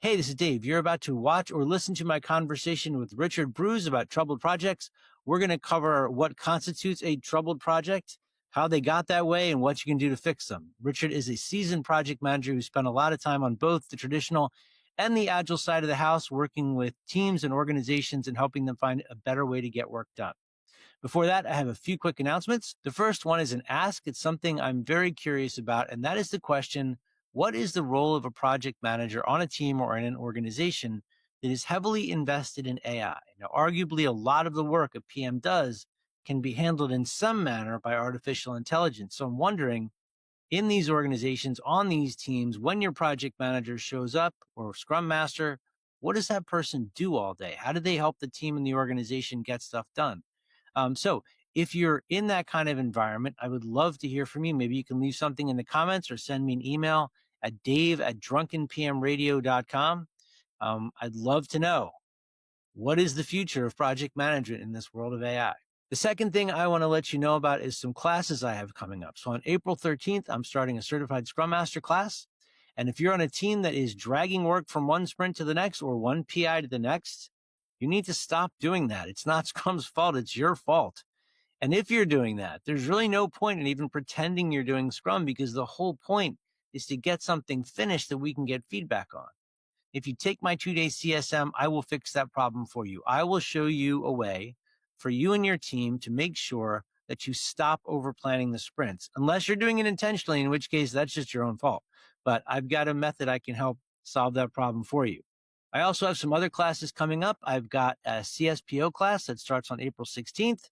Hey, this is Dave. You're about to watch or listen to my conversation with Richard Bruce about troubled projects. We're going to cover what constitutes a troubled project, how they got that way, and what you can do to fix them. Richard is a seasoned project manager who spent a lot of time on both the traditional and the agile side of the house, working with teams and organizations and helping them find a better way to get work done. Before that, I have a few quick announcements. The first one is an ask. It's something I'm very curious about, and that is the question, what is the role of a project manager on a team or in an organization that is heavily invested in AI? Now, arguably, a lot of the work a PM does can be handled in some manner by artificial intelligence. So I'm wondering, in these organizations, on these teams, when your project manager shows up or scrum master, what does that person do all day? How do they help the team and the organization get stuff done? So if you're in that kind of environment, I would love to hear from you. Maybe you can leave something in the comments or send me an email at dave@drunkenpmradio.com. I'd love to know, what is the future of project management in this world of AI? The second thing I want to let you know about is some classes I have coming up. So on April 13th, I'm starting a certified Scrum Master class. And if you're on a team that is dragging work from one sprint to the next or one PI to the next, you need to stop doing that. It's not Scrum's fault. It's your fault. And if you're doing that, there's really no point in even pretending you're doing Scrum, because the whole point is to get something finished that we can get feedback on. If you take my 2-day CSM, I will fix that problem for you. I will show you a way for you and your team to make sure that you stop over planning the sprints, unless you're doing it intentionally, in which case that's just your own fault. But I've got a method I can help solve that problem for you. I also have some other classes coming up. I've got a CSPO class that starts on April 16th.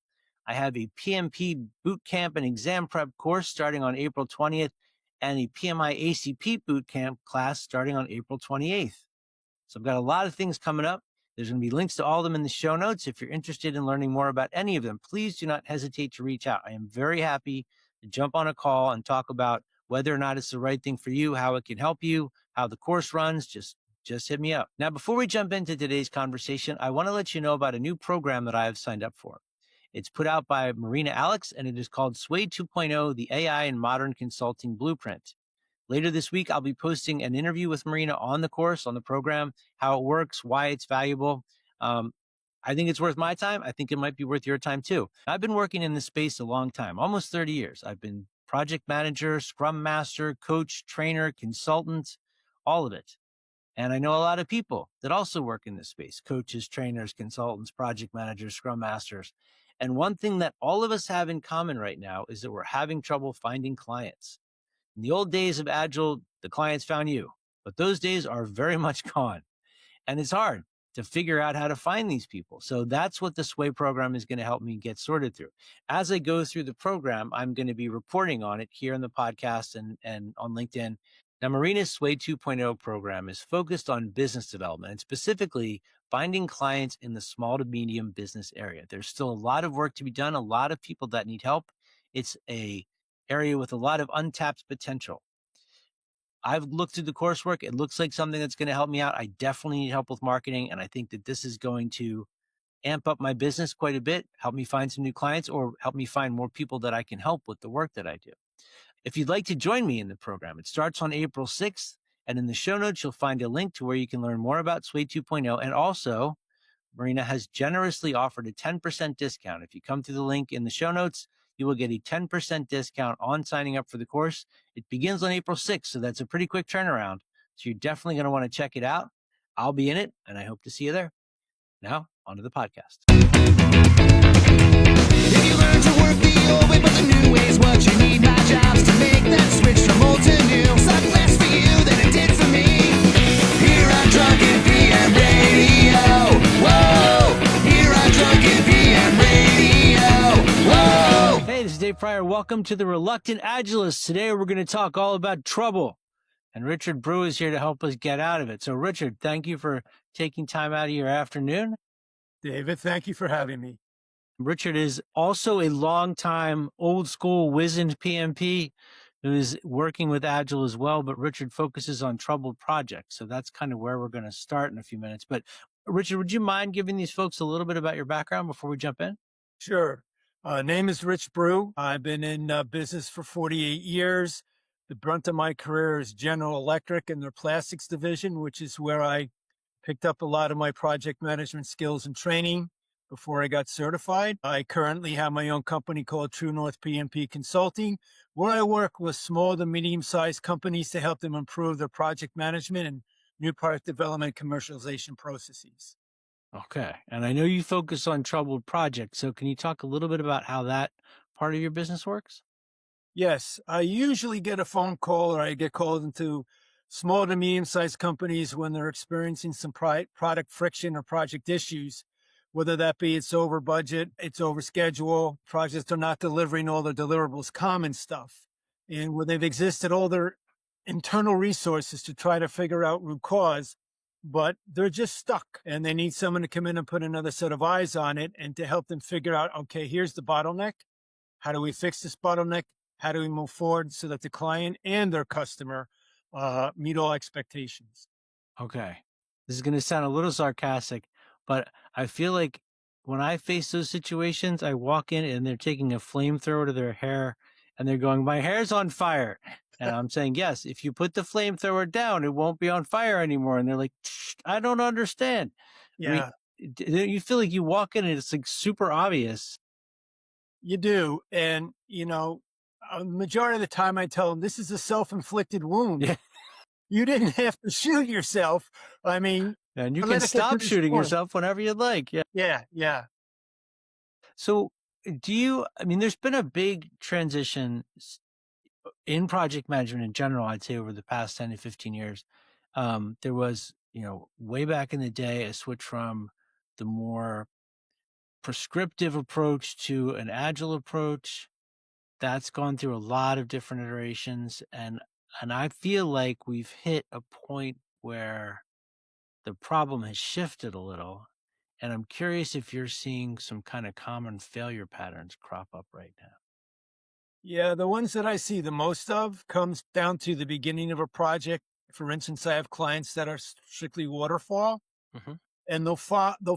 I have a PMP bootcamp and exam prep course starting on April 20th, and a PMI ACP bootcamp class starting on April 28th. So I've got a lot of things coming up. There's going to be links to all of them in the show notes. If you're interested in learning more about any of them, please do not hesitate to reach out. I am very happy to jump on a call and talk about whether or not it's the right thing for you, how it can help you, how the course runs. Just hit me up. Now, before we jump into today's conversation, I want to let you know about a new program that I have signed up for. It's put out by Marina Alex, and it is called Sway 2.0, the AI and Modern Consulting Blueprint. Later this week, I'll be posting an interview with Marina on the course, on the program, how it works, why it's valuable. I think it's worth my time. I think it might be worth your time too. I've been working in this space a long time, almost 30 years. I've been project manager, scrum master, coach, trainer, consultant, all of it. And I know a lot of people that also work in this space: coaches, trainers, consultants, project managers, scrum masters. And one thing that all of us have in common right now is that we're having trouble finding clients. In the old days of Agile, the clients found you, but those days are very much gone. And it's hard to figure out how to find these people. So that's what the Sway program is going to help me get sorted through. As I go through the program, I'm going to be reporting on it here in the podcast and on LinkedIn. Now, Marina's Sway 2.0 program is focused on business development, and specifically finding clients in the small to medium business area. There's still a lot of work to be done, a lot of people that need help. It's a area with a lot of untapped potential. I've looked through the coursework. It looks like something that's going to help me out. I definitely need help with marketing, and I think that this is going to amp up my business quite a bit, help me find some new clients, or help me find more people that I can help with the work that I do. If you'd like to join me in the program, it starts on April 6th, and in the show notes, you'll find a link to where you can learn more about Sway 2.0, and also Marina has generously offered a 10% discount. If you come through the link in the show notes, you will get a 10% discount on signing up for the course. It begins on April 6th, so that's a pretty quick turnaround. So you're definitely going to want to check it out. I'll be in it, and I hope to see you there. Now, on to the podcast. If you learn to work the old way, but the new way is what you need, my job's to make that switch from old to new. Something less for you than it did for me. Here on Drunken PM Radio. Whoa! Here on Drunken PM Radio. Whoa! Hey, this is Dave Pryor. Welcome to the Reluctant Agilist. Today we're going to talk all about trouble. And Richard Bruce is here to help us get out of it. So, Richard, thank you for taking time out of your afternoon. David, thank you for having me. Richard is also a longtime old school wizened PMP who is working with Agile as well, but Richard focuses on troubled projects. So that's kind of where we're going to start in a few minutes. But Richard, would you mind giving these folks a little bit about your background before we jump in? Sure. Name is Rich Brew. I've been in business for 48 years. The brunt of my career is General Electric and their plastics division, which is where I picked up a lot of my project management skills and training before I got certified. I currently have my own company called True North PMP Consulting, where I work with small to medium-sized companies to help them improve their project management and new product development commercialization processes. Okay. And I know you focus on troubled projects. So can you talk a little bit about how that part of your business works? Yes, I usually get a phone call or I get called into small to medium-sized companies when they're experiencing some product friction or project issues, whether that be it's over budget, it's over schedule, projects are not delivering all the deliverables, common stuff. And where they've existed all their internal resources to try to figure out root cause, but they're just stuck and they need someone to come in and put another set of eyes on it and to help them figure out, okay, here's the bottleneck. How do we fix this bottleneck? How do we move forward so that the client and their customer meet all expectations? Okay. This is going to sound a little sarcastic, but I feel like when I face those situations, I walk in and they're taking a flamethrower to their hair and they're going, my hair's on fire. And I'm saying, yes, if you put the flamethrower down, it won't be on fire anymore. And they're like, I don't understand. Yeah, You feel like you walk in and it's like super obvious. you do. And, majority of the time I tell them this is a self-inflicted wound. Yeah. You didn't have to shoot yourself. I mean, And you But can let us get to stop this shooting point. yourself whenever you'd like. Yeah. yeah. So there's been a big transition in project management in general, I'd say over the past 10 to 15 years. There was, way back in the day, a switch from the more prescriptive approach to an agile approach. That's gone through a lot of different iterations. And I feel like we've hit a point where the problem has shifted a little. And I'm curious if you're seeing some kind of common failure patterns crop up right now. Yeah, the ones that I see the most of comes down to the beginning of a project. For instance, I have clients that are strictly waterfall, Mhm. and they'll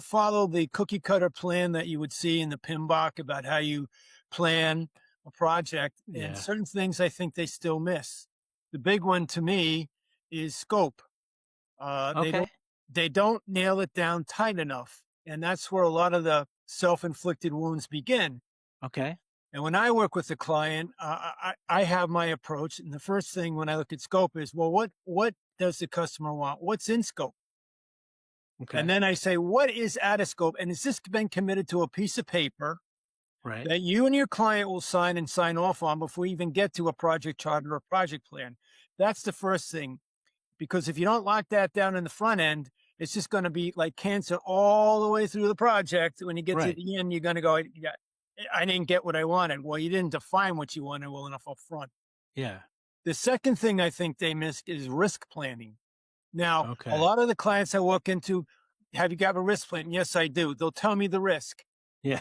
follow the cookie cutter plan that you would see in the PMBOK about how you plan a project. Yeah. And certain things I think they still miss. The big one to me is scope. Okay. They don't nail it down tight enough, and that's where a lot of the self-inflicted wounds begin. Okay. And when I work with a client, I have my approach. And the first thing when I look at scope is, well, what does the customer want? What's in scope? Okay. And then I say, what is out of scope? And has this been committed to a piece of paper Right. that you and your client will sign and sign off on before you even get to a project charter or a project plan? That's the first thing. Because if you don't lock that down in the front end, it's just going to be like cancer all the way through the project. When you get to Right. the end, you're going to go, yeah, I didn't get what I wanted. Well, you didn't define what you wanted well enough up front. Yeah. The second thing I think they missed is risk planning. Now, Okay. a lot of the clients I walk into, have you got a risk plan? Yes, I do. They'll tell me the risk. Yeah.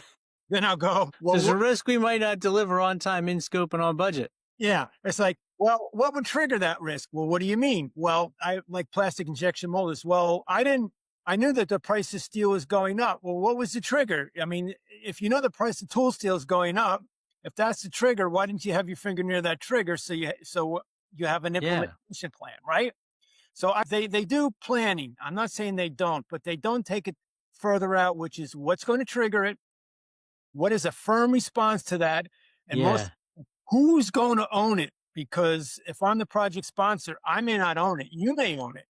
Then I'll go, well, There's a risk we might not deliver on time, in scope, and on budget. yeah. It's like, well, what would trigger that risk? Well, what do you mean? Well, I like plastic injection molders. Well, I knew that the price of steel is going up. Well, what was the trigger? I mean, if you know the price of tool steel is going up, if that's the trigger, why didn't you have your finger near that trigger so you have an implementation plan, right? So they do planning. I'm not saying they don't, but they don't take it further out, which is what's going to trigger it, what is a firm response to that, and Yeah. who's going to own it? Because if I'm the project sponsor, I may not own it. You may own it.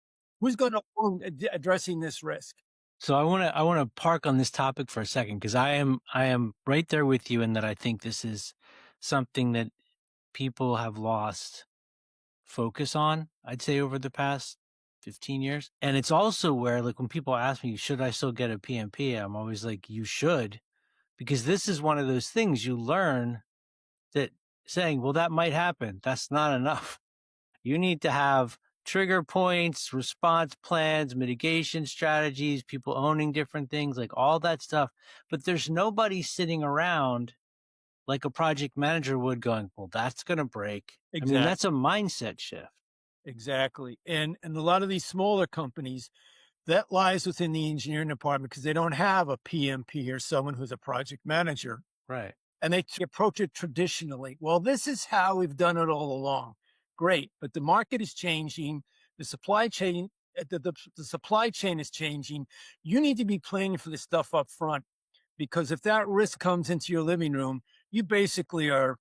Who's going to own addressing this risk? So I want to park on this topic for a second because I am right there with you in that I think this is something that people have lost focus on, I'd say over the past 15 years. And it's also where, like, when people ask me, should I still get a PMP? I'm always like, you should, because this is one of those things you learn that saying, well, that might happen. That's not enough. You need to have trigger points, response plans, mitigation strategies, people owning different things, like all that stuff. But there's nobody sitting around like a project manager would going, well, that's going to break. Exactly. I mean, that's a mindset shift. Exactly. And a lot of these smaller companies, that lies within the engineering department because they don't have a PMP or someone who's a project manager. Right. And they approach it traditionally. Well, this is how we've done it all along. great. But the market is changing. The supply chain, the supply chain is changing. You need to be planning for this stuff up front, because if that risk comes into your living room, you basically are.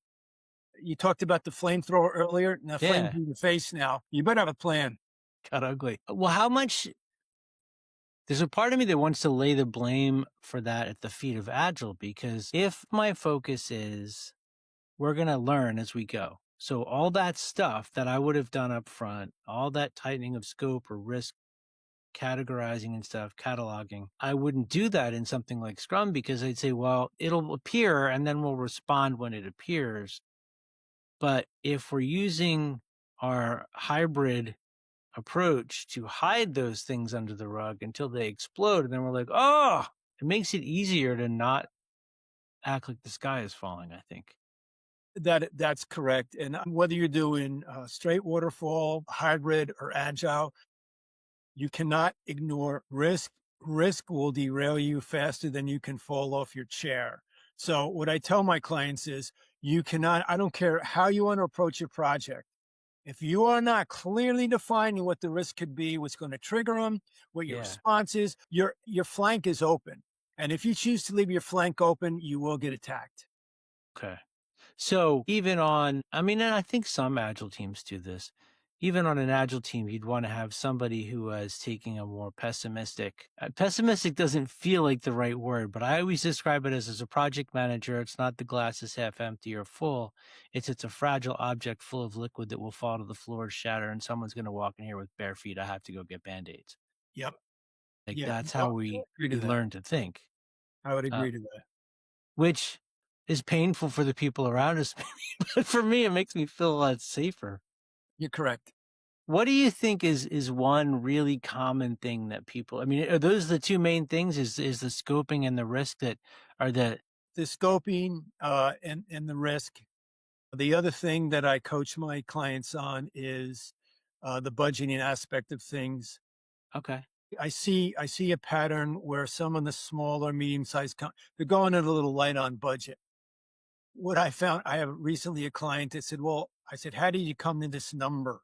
You talked about the flamethrower earlier. Now, flame Yeah, to your face. Now, you better have a plan. got ugly. Well, how much? There's a part of me that wants to lay the blame for that at the feet of Agile, because if my focus is we're going to learn as we go. So all that stuff that I would have done up front, all that tightening of scope or risk categorizing and stuff, cataloging, I wouldn't do that in something like Scrum, because I'd say, well, it'll appear and then we'll respond when it appears. But if we're using our hybrid approach to hide those things under the rug until they explode, and then we're like, oh, it makes it easier to not act like the sky is falling, I think. That's correct. And whether you're doing straight waterfall, hybrid, or agile, you cannot ignore risk. Risk will derail you faster than you can fall off your chair. So what I tell my clients is, you cannot, I don't care how you want to approach your project. If you are not clearly defining what the risk could be, what's going to trigger them, what your Yeah. response is, your flank is open. And if you choose to leave your flank open, you will get attacked. Okay. So even on, I mean, and I think some Agile teams do this. Even on an Agile team, you'd want to have somebody who is taking a more pessimistic. Pessimistic doesn't feel like the right word, but I always describe it as a project manager. It's not the glass is half empty or full. It's a fragile object full of liquid that will fall to the floor, shatter, and someone's going to walk in here with bare feet. I have to go get Band-Aids. Yep. Like Yeah. that's No, how I we agree to that. learn to think, I would agree to that. which is painful for the people around us. But for me, it makes me feel a lot safer. You're correct. What do you think is one really common thing that people, I mean, are those the two main things? Is the scoping and the risk that are the, The scoping and the risk. The other thing that I coach my clients on is the budgeting aspect of things. okay. I see a pattern where some of the smaller, medium-sized they're going a little light on budget. What I found, I have recently a client that said, well, I said, how did you come to this number?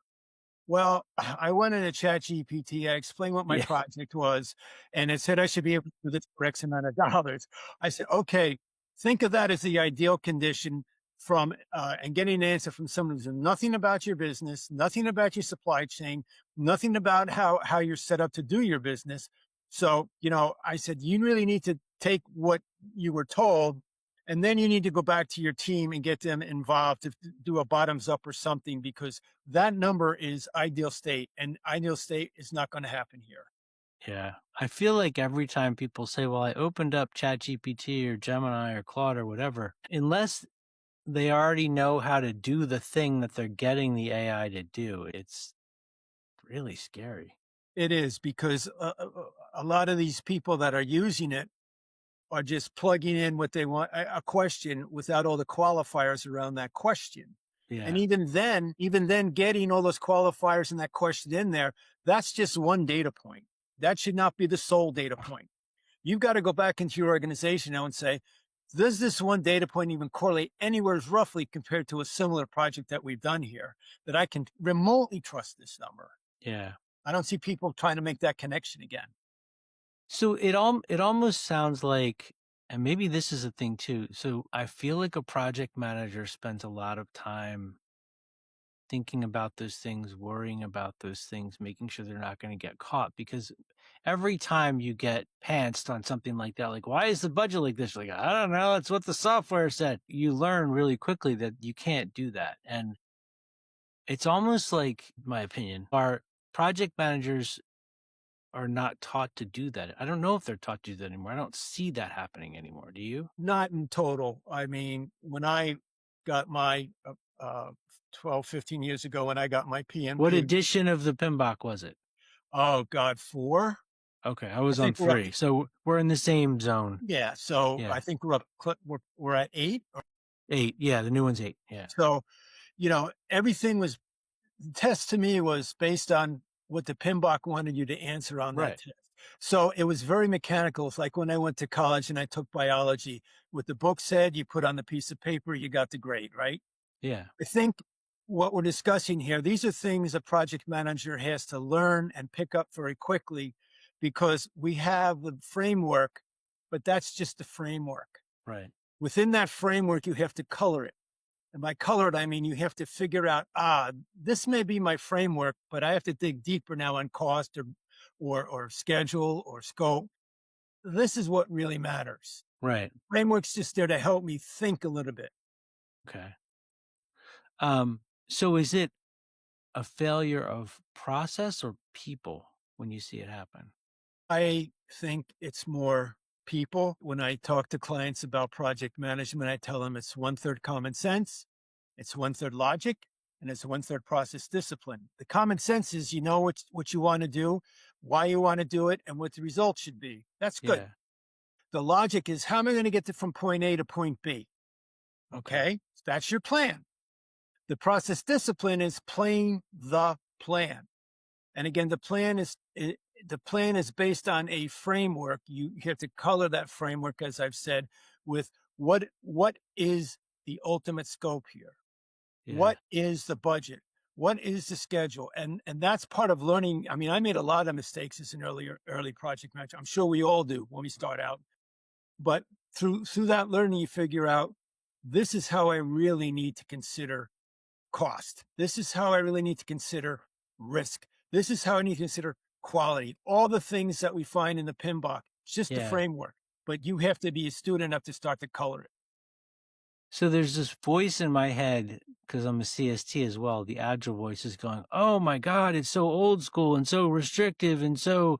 Well, I went into ChatGPT. I explained what my Yeah. project was, and it said I should be able to do this for X amount of dollars. I said, okay, think of that as the ideal condition from, and getting an answer from someone who's nothing about your business, nothing about your supply chain, nothing about how you're set up to do your business. So, I said, you really need to take what you were told, and then you need to go back to your team and get them involved to do a bottoms up or something, because that number is ideal state, and ideal state is not going to happen here. Yeah. I feel like every time people say, well, I opened up ChatGPT or Gemini or Claude or whatever, unless they already know how to do the thing that they're getting the AI to do, it's really scary. It is, because a lot of these people that are using it are just plugging in what they want, a question, without all the qualifiers around that question. Yeah. And even then getting all those qualifiers and that question in there, that's just one data point. That should not be the sole data point. You've got to go back into your organization now and say, does this one data point even correlate anywhere roughly compared to a similar project that we've done here, that I can remotely trust this number? Yeah. I don't see people trying to make that connection again. So it almost sounds like, and maybe this is a thing too. So I feel like a project manager spends a lot of time thinking about those things, worrying about those things, making sure they're not going to get caught. Because every time you get pantsed on something like that, like, why is the budget like this? You're like, I don't know. It's what the software said. You learn really quickly that you can't do that. And it's almost like, in my opinion, our project managers are not taught to do that. I don't know if they're taught to do that anymore. I don't see that happening anymore. Do you? Not in total. I mean, when I got my 12, 15 years ago, when I got my PMP. What edition of the PMBOK was it? Oh God, 4. Okay, I was I on think we're up- 3. So we're in the same zone. Yeah. So Yeah. I think we're at 8. 8. Yeah, the new one's 8. Yeah. So, everything was, the test to me was based on what the PMBOK wanted you to answer on that Right. test. So it was very mechanical. It's like when I went to college and I took biology. What the book said, you put on the piece of paper, you got the grade, right? Yeah. I think what we're discussing here, these are things a project manager has to learn and pick up very quickly because we have the framework, but that's just the framework. Right. Within that framework, you have to color it. And by color it, I mean you have to figure out, this may be my framework, but I have to dig deeper now on cost or schedule or scope. This is what really matters. Right. Framework's just there to help me think a little bit. Okay. So is it a failure of process or people when you see it happen? I think it's more people. When I talk to clients about project management, I tell them it's 1/3 common sense, it's 1/3 logic, and it's 1/3 process discipline. The common sense is you know what you want to do, why you want to do it, and what the results should be. That's good. Yeah. The logic is how am I going to get from point A to point B? Okay. So that's your plan. The process discipline is playing the plan. And again, the plan is based on a framework. You have to color that framework, as I've said, with what is the ultimate scope here? Yeah. What is the budget? What is the schedule? And that's part of learning. I mean, I made a lot of mistakes as an early project manager. I'm sure we all do when we start out. But through that learning, you figure out this is how I really need to consider cost. This is how I really need to consider risk. This is how I need to consider quality. All the things that we find in the PMBOK, it's just the framework, but you have to be astute enough to start to color it. So there's this voice in my head, because I'm a CST as well, the agile voice is going, oh my God, it's so old school and so restrictive and so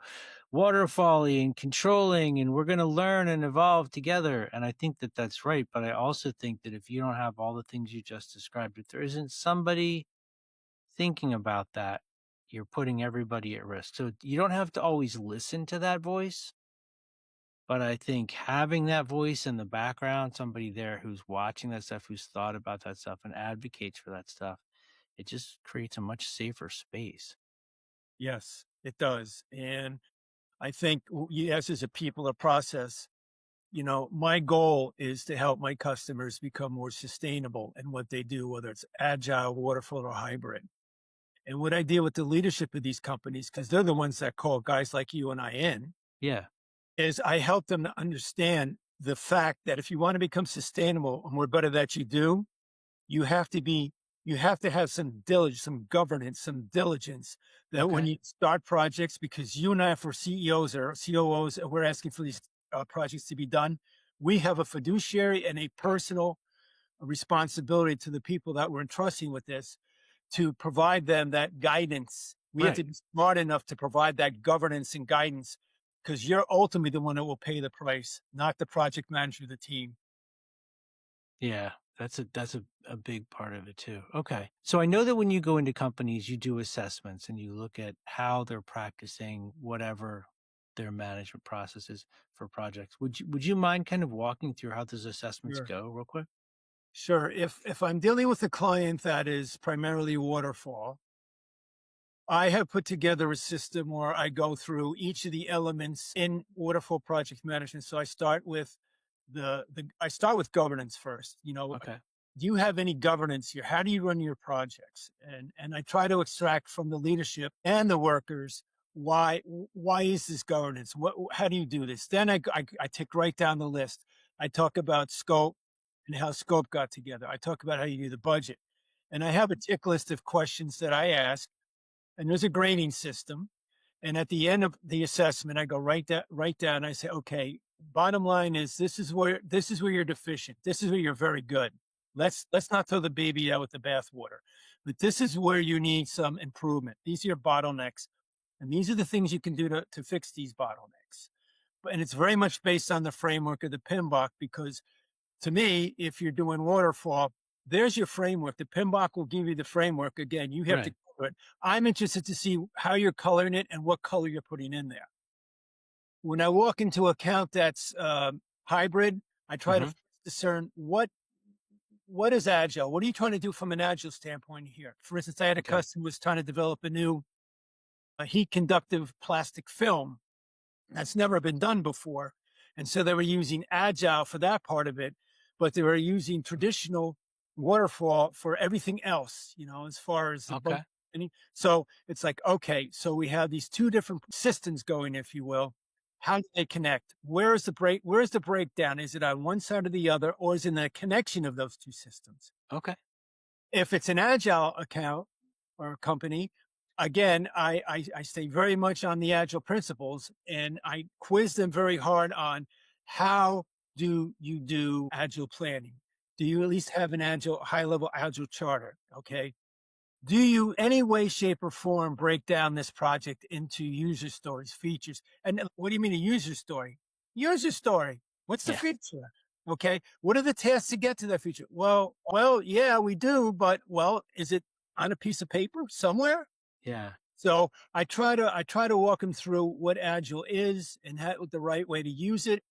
waterfally and controlling, and we're going to learn and evolve together. And I think that that's right. But I also think that if you don't have all the things you just described, if there isn't somebody thinking about that, you're putting everybody at risk. So you don't have to always listen to that voice. But I think having that voice in the background, somebody there who's watching that stuff, who's thought about that stuff and advocates for that stuff, it just creates a much safer space. Yes, it does. And I think, yes, as a people, a process, my goal is to help my customers become more sustainable in what they do, whether it's agile, waterfall, or hybrid. And what I deal with the leadership of these companies, because they're the ones that call guys like you and I in, is I help them to understand the fact that if you want to become sustainable and we're better that you do, you have to have some diligence, some governance, some diligence that when you start projects, because you and I, for CEOs or COOs, we're asking for these projects to be done. We have a fiduciary and a personal responsibility to the people that we're entrusting with this to provide them that guidance. We have to be smart enough to provide that governance and guidance because you're ultimately the one that will pay the price, not the project manager of the team. Yeah. That's a big part of it too. Okay. So I know that when you go into companies, you do assessments and you look at how they're practicing whatever their management process is for projects. Would you mind kind of walking through how those assessments go real quick? Sure. If I'm dealing with a client that is primarily waterfall, I have put together a system where I go through each of the elements in waterfall project management. So I start with governance first. Do you have any governance here? How do you run your projects? And I try to extract from the leadership and the workers why is this governance? How do you do this? Then I take right down the list. I talk about scope and how scope got together. I talk about how you do the budget, and I have a tick list of questions that I ask. And there's a grading system. And at the end of the assessment, I go right down. I say, okay, bottom line is this is where you're deficient. This is where you're very good. Let's not throw the baby out with the bathwater, but this is where you need some improvement. These are your bottlenecks, and these are the things you can do to fix these bottlenecks. And it's very much based on the framework of the PMBOK, because to me, if you're doing waterfall, there's your framework. The PMBOK will give you the framework. Again, you have to color it. I'm interested to see how you're coloring it and what color you're putting in there. When I walk into an account that's hybrid, I try to discern what is agile. What are you trying to do from an agile standpoint here? For instance, I had a customer who was trying to develop a new heat conductive plastic film that's never been done before. And so they were using agile for that part of it, but they were using traditional waterfall for everything else, as far as the boat. Okay. So it's like, okay, so we have these two different systems going, if you will. How do they connect? Where's the breakdown? Is it on one side or the other, or is it in the connection of those two systems? Okay. If it's an agile account or a company, again, I stay very much on the agile principles, and I quiz them very hard on how do you do agile planning? Do you at least have an agile, high level agile charter? Okay. Do you any way, shape, or form break down this project into user stories, features? And what do you mean a user story? User story. What's the Yeah. feature? Okay. What are the tasks to get to that feature? Well, yeah, we do, but is it on a piece of paper somewhere? Yeah. So I try to walk them through what Agile is and how, the right way to use it.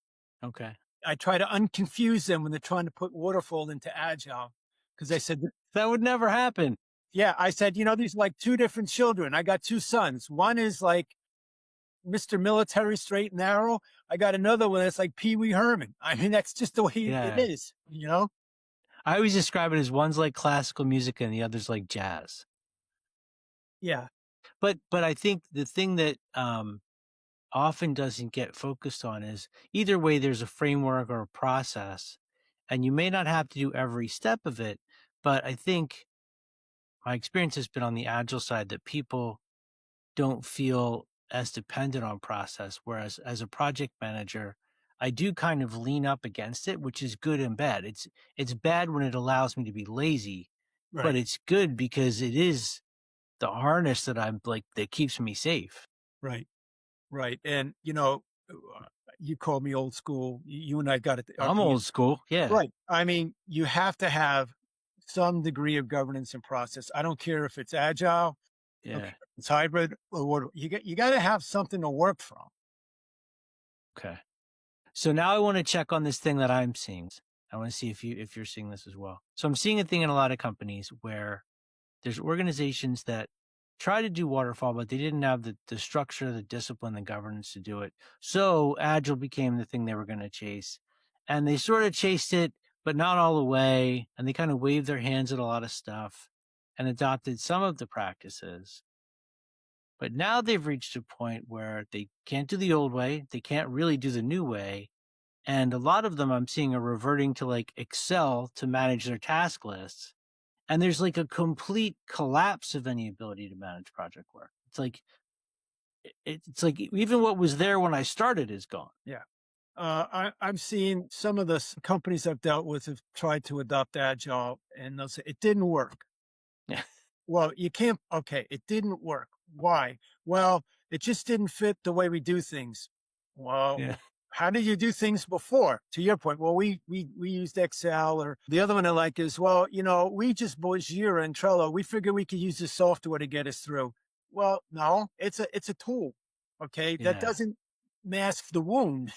Okay. I try to unconfuse them when they're trying to put waterfall into Agile, because I said, That would never happen. yeah, I said, these are like two different children. I got two sons. One is like Mr. Military, straight and narrow. I got another one that's like Pee Wee Herman. I mean, that's just the way it Yeah. is. I always describe it as one's like classical music and the other's like jazz. Yeah, But I think the thing that often doesn't get focused on is either way there's a framework or a process, and you may not have to do every step of it, but I think my experience has been on the agile side that people don't feel as dependent on process, whereas as a project manager, I do kind of lean up against it, which is good and bad. It's bad when it allows me to be lazy, but right, it's good because it is the harness that I'm like that keeps me safe. right, right. And, you called me old school. You and I got it. I'm old school. Yeah. Right. I mean, you have to have some degree of governance and process. I don't care if it's agile, okay, Yeah. it's hybrid, or what. You got to have something to work from. Okay. So now I want to check on this thing that I'm seeing. I want to see if you're seeing this as well. So I'm seeing a thing in a lot of companies where there's organizations that try to do waterfall, but they didn't have the structure, the discipline, the governance to do it. So agile became the thing they were going to chase. And they sort of chased it, but not all the way. And they kind of waved their hands at a lot of stuff and adopted some of the practices. But now they've reached a point where they can't do the old way. They can't really do the new way. And a lot of them I'm seeing are reverting to like Excel to manage their task lists. And there's like a complete collapse of any ability to manage project work. It's like even what was there when I started is gone. Yeah. I'm seeing some of the companies I've dealt with have tried to adopt agile, and they'll say it didn't work. Yeah. Well, you can't. Okay, it didn't work. Why? Well, it just didn't fit the way we do things. Well, Yeah. how did you do things before? To your point, well, we used Excel, or the other one I like is, well, we just bought Jira and Trello. We figured we could use the software to get us through. Well, no, it's a tool. Okay, that Yeah. doesn't mask the wound.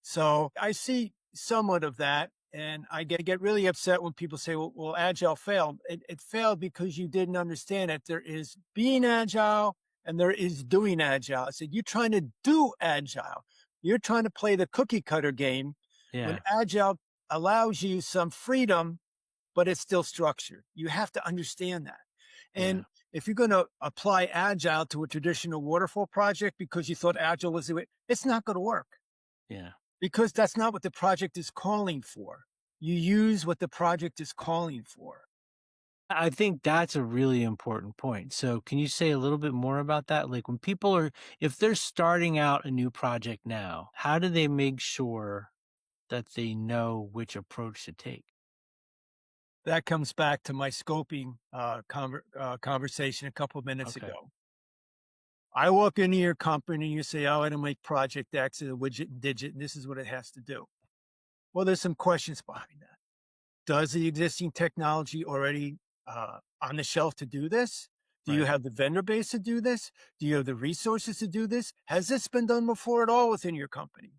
So I see somewhat of that. And I get really upset when people say, well, Agile failed. It failed because you didn't understand that there is being Agile and there is doing Agile. I said, you're trying to do Agile. You're trying to play the cookie cutter game, when Yeah. Agile allows you some freedom, but it's still structured. You have to understand that. And Yeah. if you're going to apply Agile to a traditional waterfall project because you thought Agile was the way, it's not going to work, Yeah. because that's not what the project is calling for. You use what the project is calling for. I think that's a really important point. So can you say a little bit more about that? Like when people if they're starting out a new project now, how do they make sure that they know which approach to take? That comes back to my scoping conversation a couple of minutes Okay. ago. I walk into your company and you say, oh, I don't make project X, a widget and digit, and this is what it has to do. Well, there's some questions behind that. Does the existing technology already on the shelf to do this? Do you Right. have the vendor base to do this? Do you have the resources to do this? Has this been done before at all within your company?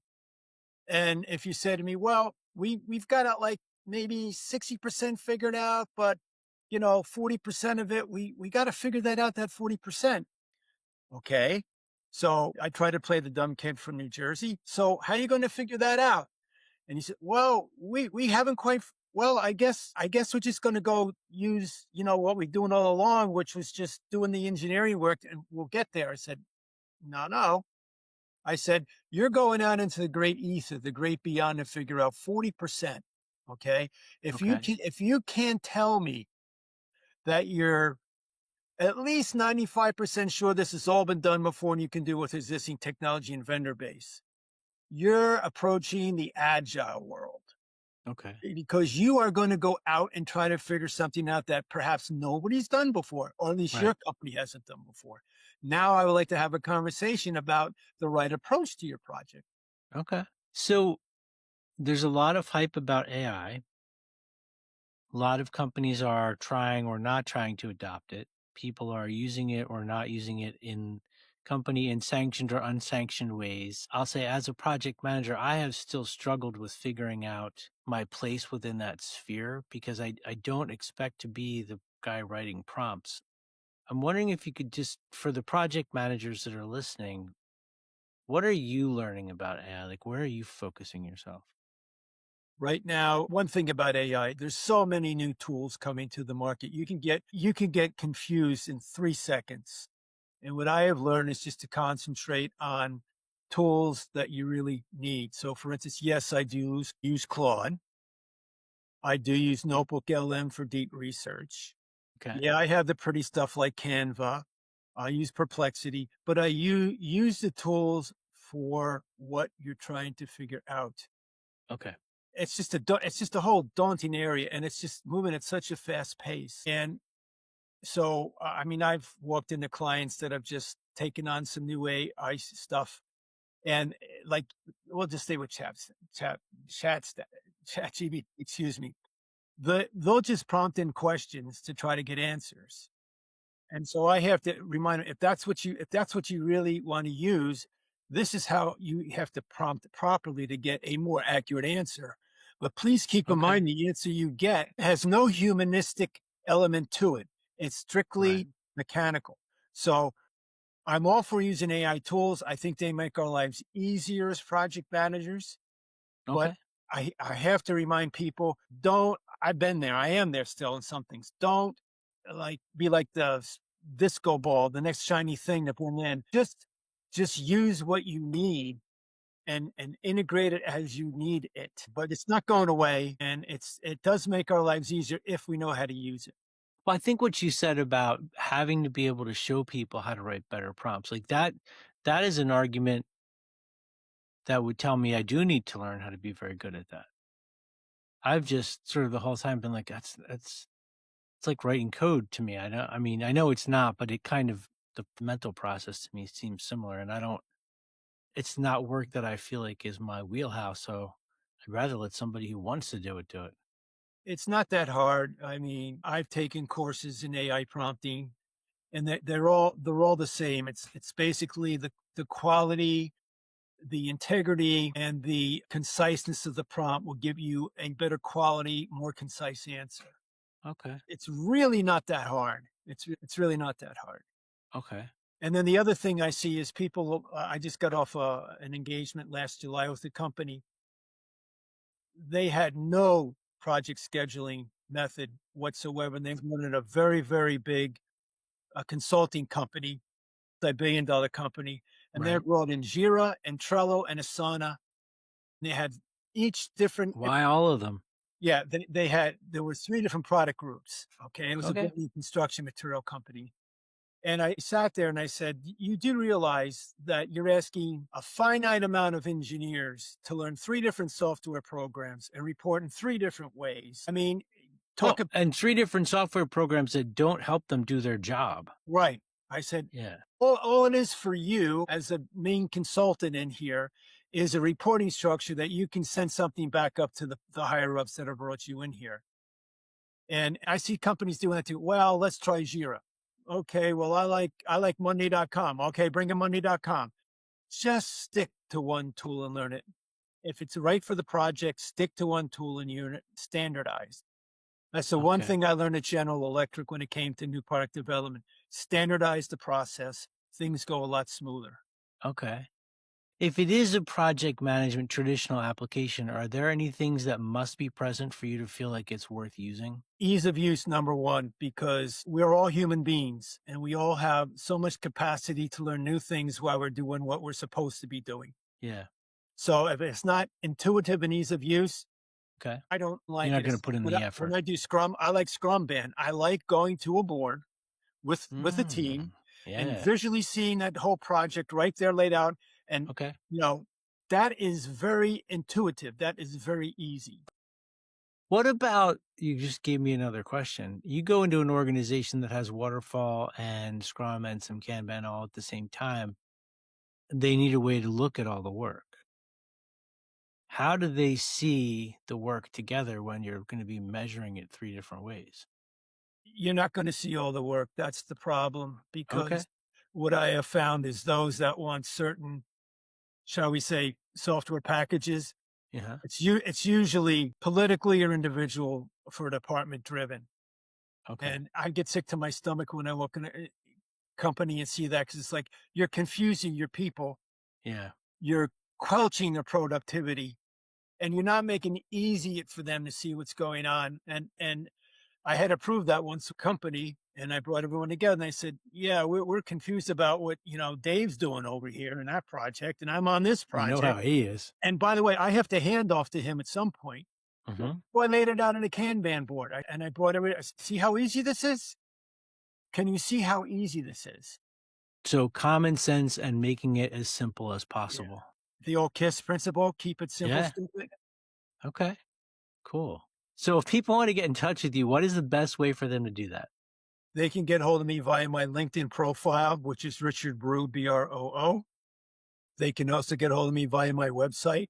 And if you say to me, well, we've got it like maybe 60% figured out, but 40% of it, we got to figure that out, that 40%. Okay. So I try to play the dumb kid from New Jersey. So how are you going to figure that out? And he said, well, we haven't quite Well, I guess we're just going to go use, what we're doing all along, which was just doing the engineering work, and we'll get there. I said, no, no. I said, you're going out into the great ether, the great beyond, to figure out 40%. Okay. Okay. If you can tell me that you're at least 95% sure this has all been done before and you can do it with existing technology and vendor base, you're approaching the agile world, Okay. because you are going to go out and try to figure something out that perhaps nobody's done before, or at least Right. your company hasn't done before. Now, I would like to have a conversation about the right approach to your project. Okay. So there's a lot of hype about AI. A lot of companies are trying or not trying to adopt it. People are using it or not using it in sanctioned or unsanctioned ways. I'll say, as a project manager, I have still struggled with figuring out my place within that sphere because I don't expect to be the guy writing prompts. I'm wondering if you could just, for the project managers that are listening, what are you learning about AI? Like, where are you focusing yourself? Right now, one thing about AI, there's so many new tools coming to the market. You can get confused in 3 seconds. And what I have learned is just to concentrate on tools that you really need. So for instance, yes, I do use Claude. I do use Notebook LM for deep research. Okay. Yeah, I have the pretty stuff like Canva. I use Perplexity, but use the tools for what you're trying to figure out. Okay. It's just a whole daunting area, and it's just moving at such a fast pace. And so, I mean, I've walked into clients that have just taken on some new AI stuff, and like, we'll just stay with chat GBT, excuse me. They'll just prompt in questions to try to get answers. And so I have to remind them, if that's what you really want to use, this is how you have to prompt properly to get a more accurate answer. But please keep in Okay. mind the answer you get has no humanistic element to it. It's Right. strictly mechanical. So I'm all for using AI tools. I think they make our lives easier as project managers. But Okay. I have to remind people, don't, I've been there. I am there still in some things. Don't be like the disco ball, the next shiny thing to bring in. Just use what you need and integrate it as you need it. But it's not going away, and it does make our lives easier if we know how to use it. Well, I think what you said about having to be able to show people how to write better prompts, like that is an argument that would tell me I do need to learn how to be very good at that. I've just sort of the whole time been like, that's it's like writing code to me. I mean, I know it's not, but it kind of, the mental process to me seems similar, and I don't it's not work that I feel like is my wheelhouse, so I'd rather let somebody who wants to do it do it. It's not that hard. I mean, I've taken courses in AI prompting, and they're all the same. It's basically the quality, the integrity, and the conciseness of the prompt will give you a better quality, more concise answer. Okay. It's really not that hard. It's really not that hard. Okay. And then the other thing I see is people. I just got off an engagement last July with a company. They had no project scheduling method whatsoever. And they've wanted a very, very big consulting company, multi-billion-dollar company, and they Right. brought in Jira and Trello and Asana. They had each different. Why all of them? Yeah, there were 3 different product groups, okay? It was a Okay. building construction material company, and I sat there and I said, "You do realize that you're asking a finite amount of engineers to learn 3 different software programs and report in 3 different ways." I mean, talk Well, ab and 3 different software programs that don't help them do their job. right. I said, Yeah. all it is for you as a main consultant in here is a reporting structure that you can send something back up to the higher ups that have brought you in here. And I see companies doing that too. Well, let's try Jira. Okay, well, I like Monday.com. Okay, bring in Monday.com. Just stick to one tool and learn it. If it's right for the project, stick to one tool and learn it standardized. That's the one Okay. thing I learned at General Electric when it came to new product development. Standardize the process. Things go a lot smoother. Okay. If it is a project management traditional application, are there any things that must be present for you to feel like it's worth using? Ease of use, number one, because we're all human beings and we all have so much capacity to learn new things while we're doing what we're supposed to be doing. Yeah. So if it's not intuitive and ease of use, Okay. I don't like You're not it. going to put in When the I- effort. When I do Scrum, I like Scrum Band. I like going to a board with a team and Yeah. visually seeing that whole project right there laid out. And, Okay. that is very intuitive. That is very easy. What about, you just gave me another question. You go into an organization that has waterfall and Scrum and some Kanban all at the same time. They need a way to look at all the work. How do they see the work together when you're going to be measuring it 3 different ways? You're not going to see all the work. That's the problem. Because Okay. what I have found is those that want certain, shall we say, software packages, Yeah. it's usually politically or individual for department driven. Okay. And I get sick to my stomach when I look in a company and see that, because it's like you're confusing your people, Yeah. you're quelching their productivity, and you're not making it easy for them to see what's going on. And I had approved that once a company, and I brought everyone together and I said, yeah, we're confused about what, Dave's doing over here in that project, and I'm on this I know project. how he is. And by the way, I have to hand off to him at some point. Mhm. Well, I laid it out on a Kanban board, and I brought everybody. See how easy this is? Can you see how easy this is? So common sense and making it as simple as possible. The old KISS principle: keep it simple, Yeah. stupid. Okay. Cool. So if people want to get in touch with you, what is the best way for them to do that? They can get hold of me via my LinkedIn profile, which is Richard Broo, Broo. They can also get hold of me via my website,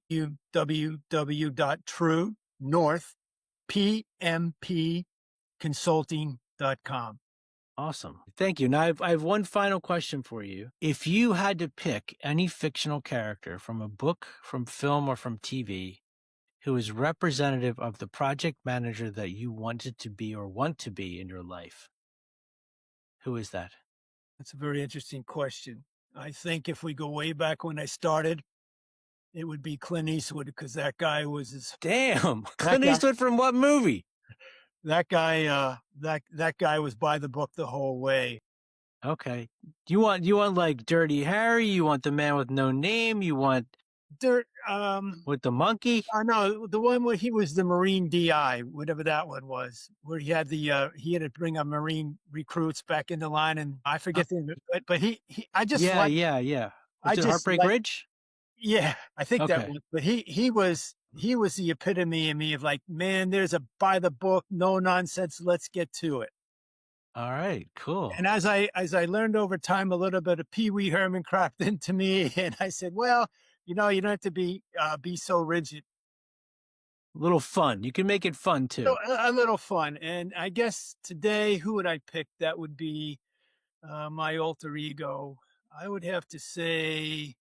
www.truenorthpmpconsulting.com. Awesome. Thank you. Now, I have one final question for you. If you had to pick any fictional character from a book, from film, or from TV who is representative of the project manager that you wanted to be or want to be in your life, who is that? That's a very interesting question. I think if we go way back when I started, it would be Clint Eastwood, because that guy was Damn. Clint guy- Eastwood from what movie? that guy was by the book the whole way. Okay. You want like Dirty Harry? You want The Man with No Name? You want with the monkey? I know the one where he was the Marine DI, whatever that one was, where he had he had to bring up Marine recruits back in the line, and I forget the name, but I just Yeah. like, I I just just Heartbreak like- Ridge? yeah, I think that Okay. was, but he was the epitome of me of like, man, there's a by the book, no nonsense, let's get to it. All right. Cool. And as I learned over time, a little bit of Pee Wee Herman crept into me, and I said, well, you don't have to be so rigid. A little fun. You can make it fun too. So a little fun. And I guess today, who would I pick? That would be my alter ego. I would have to say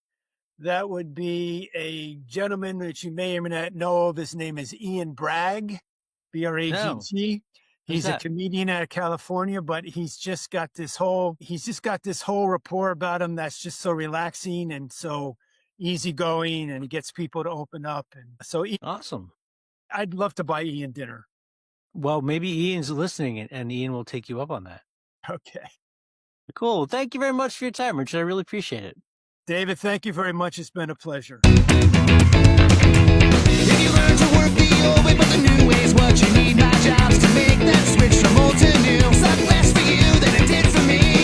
that would be a gentleman that you may or may not know of. His name is Ian Bragg, Bragg. He's a that? comedian out of California, but he's just got this whole rapport about him that's just so relaxing and so easygoing, and he gets people to open up. And so Awesome. I'd love to buy Ian dinner. Well, maybe Ian's listening and Ian will take you up on that. Okay. Cool. Thank you very much for your time, Richard. I really appreciate it. David, thank you very much. It's been a pleasure. If you learn to work the old way, but the new way is what you need, my job's to make that switch from old to new. Suck less for you than it did for me.